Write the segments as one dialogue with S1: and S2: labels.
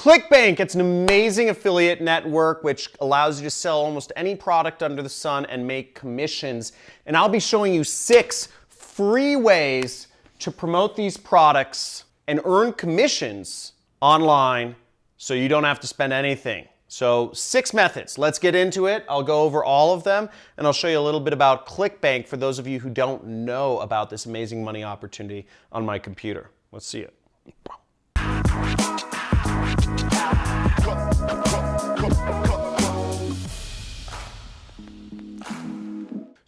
S1: Clickbank, it's an amazing affiliate network which allows you to sell almost any product under the sun and make commissions. And I'll be showing you 6 free ways to promote these products and earn commissions online so you don't have to spend anything. So 6 methods. Let's get into it. I'll go over all of them and I'll show you a little bit about Clickbank for those of you who don't know about this amazing money opportunity on my computer. Let's see it.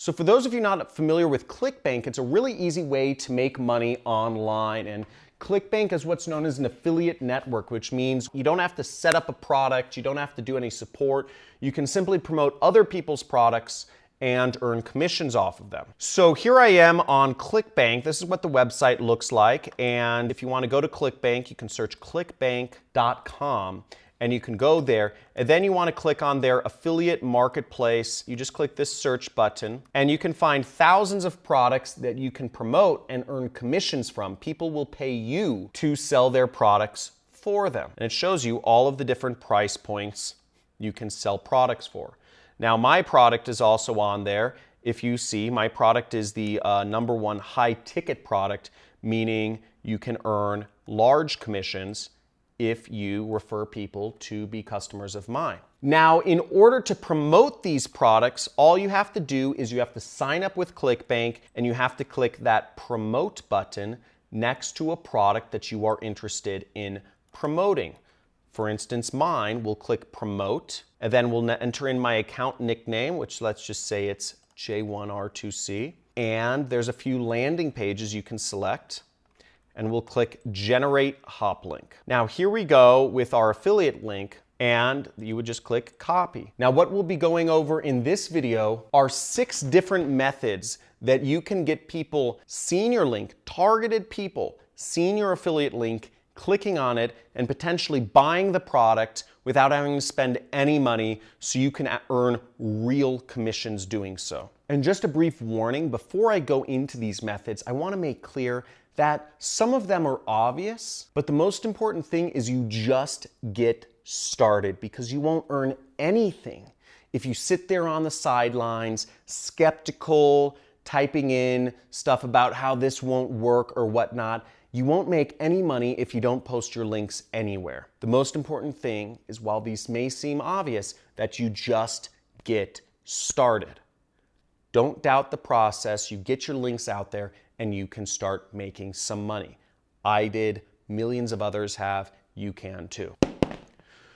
S1: So for those of you not familiar with Clickbank, it's a really easy way to make money online. And Clickbank is what's known as an affiliate network, which means you don't have to set up a product, you don't have to do any support. You can simply promote other people's products and earn commissions off of them. So here I am on Clickbank. This is what the website looks like. And if you want to go to Clickbank, you can search clickbank.com. And you can go there, and then you want to click on their affiliate marketplace. You just click this search button, and you can find thousands of products that you can promote and earn commissions from. People will pay you to sell their products for them. And it shows you all of the different price points you can sell products for. Now, my product is also on there. If you see, my product is the #1 high ticket product, meaning you can earn large commissions if you refer people to be customers of mine. Now, in order to promote these products, all you have to do is you have to sign up with Clickbank and you have to click that promote button next to a product that you are interested in promoting. For instance, mine, we'll click promote and then we'll enter in my account nickname, which let's just say it's J1R2C. And there's a few landing pages you can select. And we'll click Generate Hop Link. Now here we go with our affiliate link, and you would just click Copy. Now what we'll be going over in this video are 6 different methods that you can get people seeing your link, targeted people seeing your affiliate link, clicking on it, and potentially buying the product without having to spend any money so you can earn real commissions doing so. And just a brief warning, before I go into these methods, I want to make clear that some of them are obvious, but the most important thing is you just get started, because you won't earn anything if you sit there on the sidelines, skeptical, typing in stuff about how this won't work or whatnot. You won't make any money if you don't post your links anywhere. The most important thing is, while these may seem obvious, that you just get started. Don't doubt the process. You get your links out there and you can start making some money. I did, millions of others have, you can too.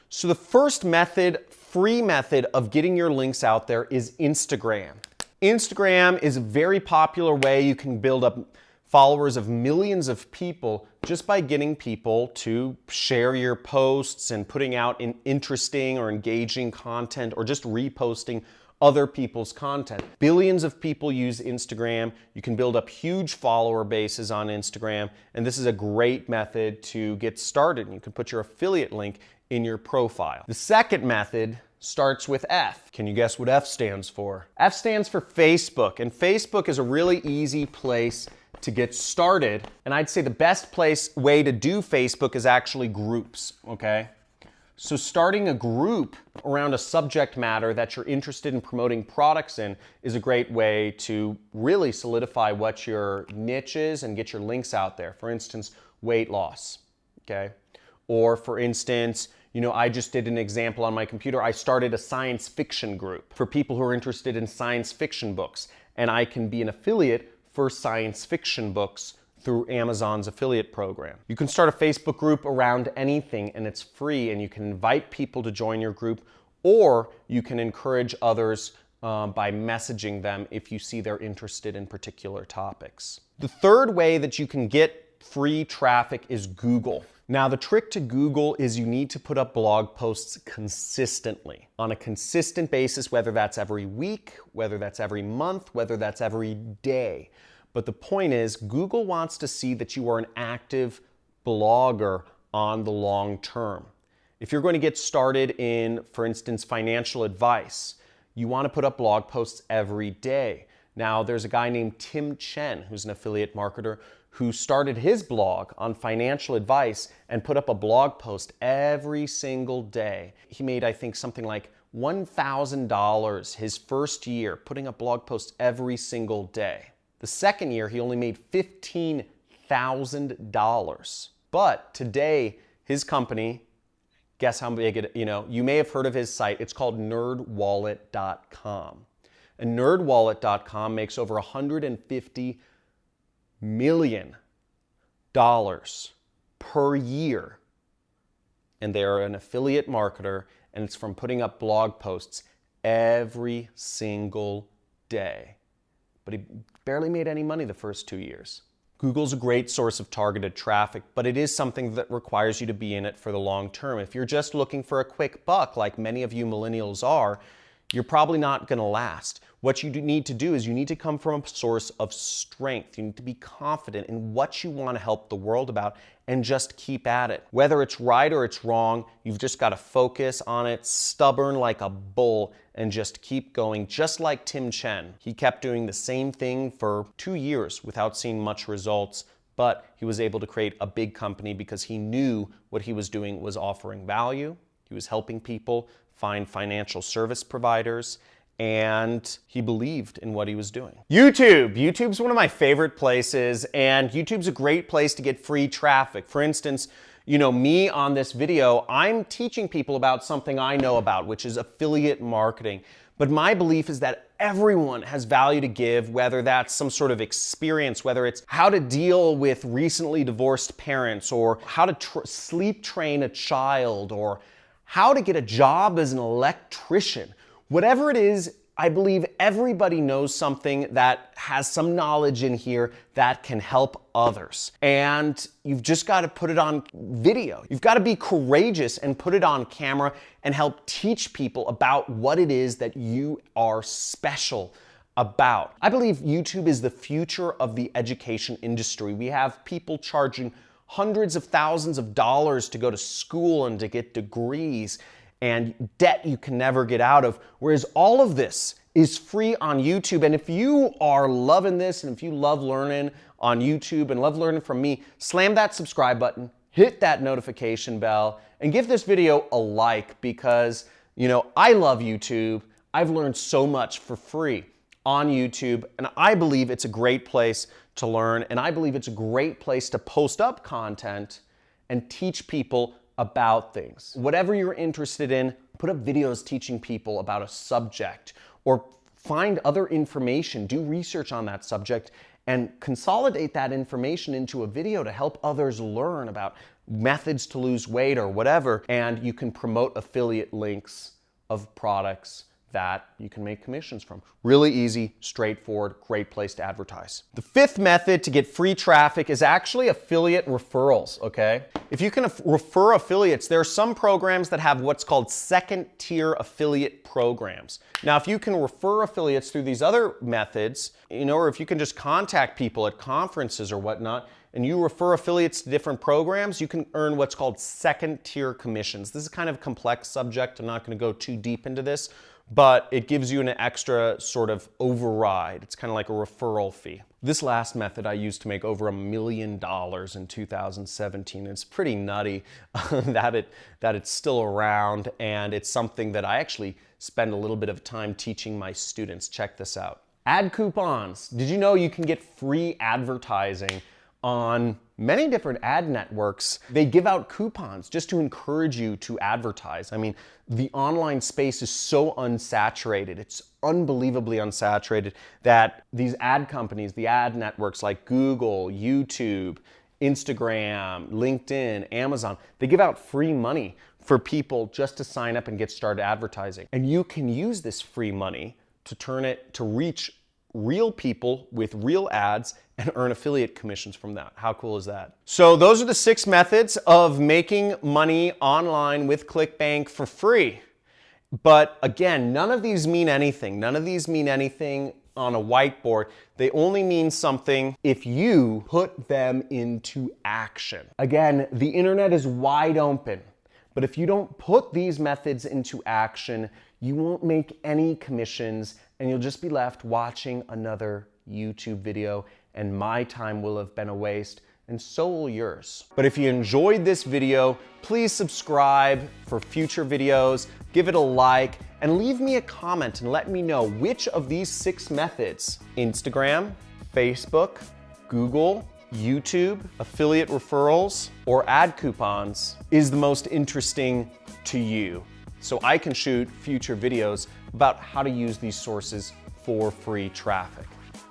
S1: So the first method, free method of getting your links out there is Instagram. Instagram is a very popular way you can build up followers of millions of people just by getting people to share your posts and putting out interesting or engaging content, or just reposting other people's content. Billions of people use Instagram. You can build up huge follower bases on Instagram, and this is a great method to get started. You can put your affiliate link in your profile. The second method starts with F. Can you guess what F stands for? F stands for Facebook, and Facebook is a really easy place to get started. And I'd say the best way to do Facebook is actually groups, okay? So starting a group around a subject matter that you're interested in promoting products in is a great way to really solidify what your niche is and get your links out there. For instance, weight loss, okay? Or for instance, I just did an example on my computer. I started a science fiction group for people who are interested in science fiction books, and I can be an affiliate for science fiction books through Amazon's affiliate program. You can start a Facebook group around anything, and it's free, and you can invite people to join your group, or you can encourage others by messaging them if you see they're interested in particular topics. The third way that you can get free traffic is Google. Now, the trick to Google is you need to put up blog posts consistently, on a consistent basis, whether that's every week, whether that's every month, whether that's every day. But the point is, Google wants to see that you are an active blogger on the long term. If you're going to get started in, for instance, financial advice, you want to put up blog posts every day. Now, there's a guy named Tim Chen, who's an affiliate marketer, who started his blog on financial advice and put up a blog post every single day. He made, I think, something like $1,000 his first year, putting up blog posts every single day. The second year, he only made $15,000. But today, his company, guess how big it, you may have heard of his site. It's called nerdwallet.com. And nerdwallet.com makes over $150 million per year. And they are an affiliate marketer, and it's from putting up blog posts every single day. But he barely made any money the first 2 years. Google's a great source of targeted traffic, but it is something that requires you to be in it for the long term. If you're just looking for a quick buck, like many of you millennials are, you're probably not going to last. What you need to do is you need to come from a source of strength. You need to be confident in what you want to help the world about and just keep at it. Whether it's right or it's wrong, you've just got to focus on it, stubborn like a bull, and just keep going, just like Tim Chen. He kept doing the same thing for 2 years without seeing much results, but he was able to create a big company because he knew what he was doing was offering value. He was helping people find financial service providers, and he believed in what he was doing. YouTube's one of my favorite places, and YouTube's a great place to get free traffic. For instance, me on this video, I'm teaching people about something I know about, which is affiliate marketing. But my belief is that everyone has value to give, whether that's some sort of experience, whether it's how to deal with recently divorced parents, or how to sleep train a child, or how to get a job as an electrician. Whatever it is, I believe everybody knows something that has some knowledge in here that can help others. And you've just got to put it on video. You've got to be courageous and put it on camera and help teach people about what it is that you are special about. I believe YouTube is the future of the education industry. We have people charging hundreds of thousands of dollars to go to school and to get degrees, and debt you can never get out of, whereas all of this is free on YouTube. And if you are loving this, and if you love learning on YouTube and love learning from me, slam that subscribe button, hit that notification bell, and give this video a like, because I love YouTube. I've learned so much for free on YouTube, and I believe it's a great place to learn, and I believe it's a great place to post up content and teach people about things. Whatever you're interested in, put up videos teaching people about a subject, or find other information, do research on that subject, and consolidate that information into a video to help others learn about methods to lose weight or whatever, and you can promote affiliate links of products that you can make commissions from. Really easy, straightforward, great place to advertise. The fifth method to get free traffic is actually affiliate referrals, okay? If you can refer affiliates, there are some programs that have what's called second-tier affiliate programs. Now, if you can refer affiliates through these other methods, or if you can just contact people at conferences or whatnot, and you refer affiliates to different programs, you can earn what's called second-tier commissions. This is kind of a complex subject. I'm not going to go too deep into this, but it gives you an extra sort of override. It's kind of like a referral fee. This last method I used to make over $1 million in 2017. It's pretty nutty that it's still around, and it's something that I actually spend a little bit of time teaching my students. Check this out. Ad coupons. Did you know you can get free advertising on many different ad networks? They give out coupons just to encourage you to advertise. I mean, the online space is so unsaturated. It's unbelievably unsaturated that these ad companies, the ad networks like Google, YouTube, Instagram, LinkedIn, Amazon, they give out free money for people just to sign up and get started advertising. And you can use this free money to turn it to reach real people with real ads and earn affiliate commissions from that. How cool is that? So those are the 6 methods of making money online with Clickbank for free. But again, none of these mean anything. None of these mean anything on a whiteboard. They only mean something if you put them into action. Again, the internet is wide open, but if you don't put these methods into action, you won't make any commissions, and you'll just be left watching another YouTube video and my time will have been a waste, and so will yours. But if you enjoyed this video, please subscribe for future videos, give it a like, and leave me a comment and let me know which of these 6 methods, Instagram, Facebook, Google, YouTube, affiliate referrals, or ad coupons, is the most interesting to you, so I can shoot future videos about how to use these sources for free traffic.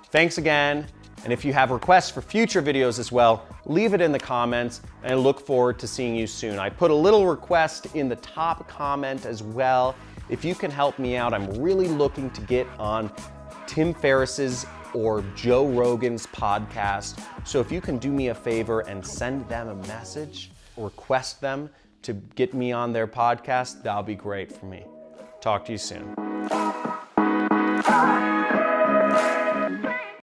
S1: Thanks again, and if you have requests for future videos as well, leave it in the comments, and I look forward to seeing you soon. I put a little request in the top comment as well. If you can help me out, I'm really looking to get on Tim Ferriss's or Joe Rogan's podcast. So if you can do me a favor and send them a message, request them to get me on their podcast, that'll be great for me. Talk to you soon.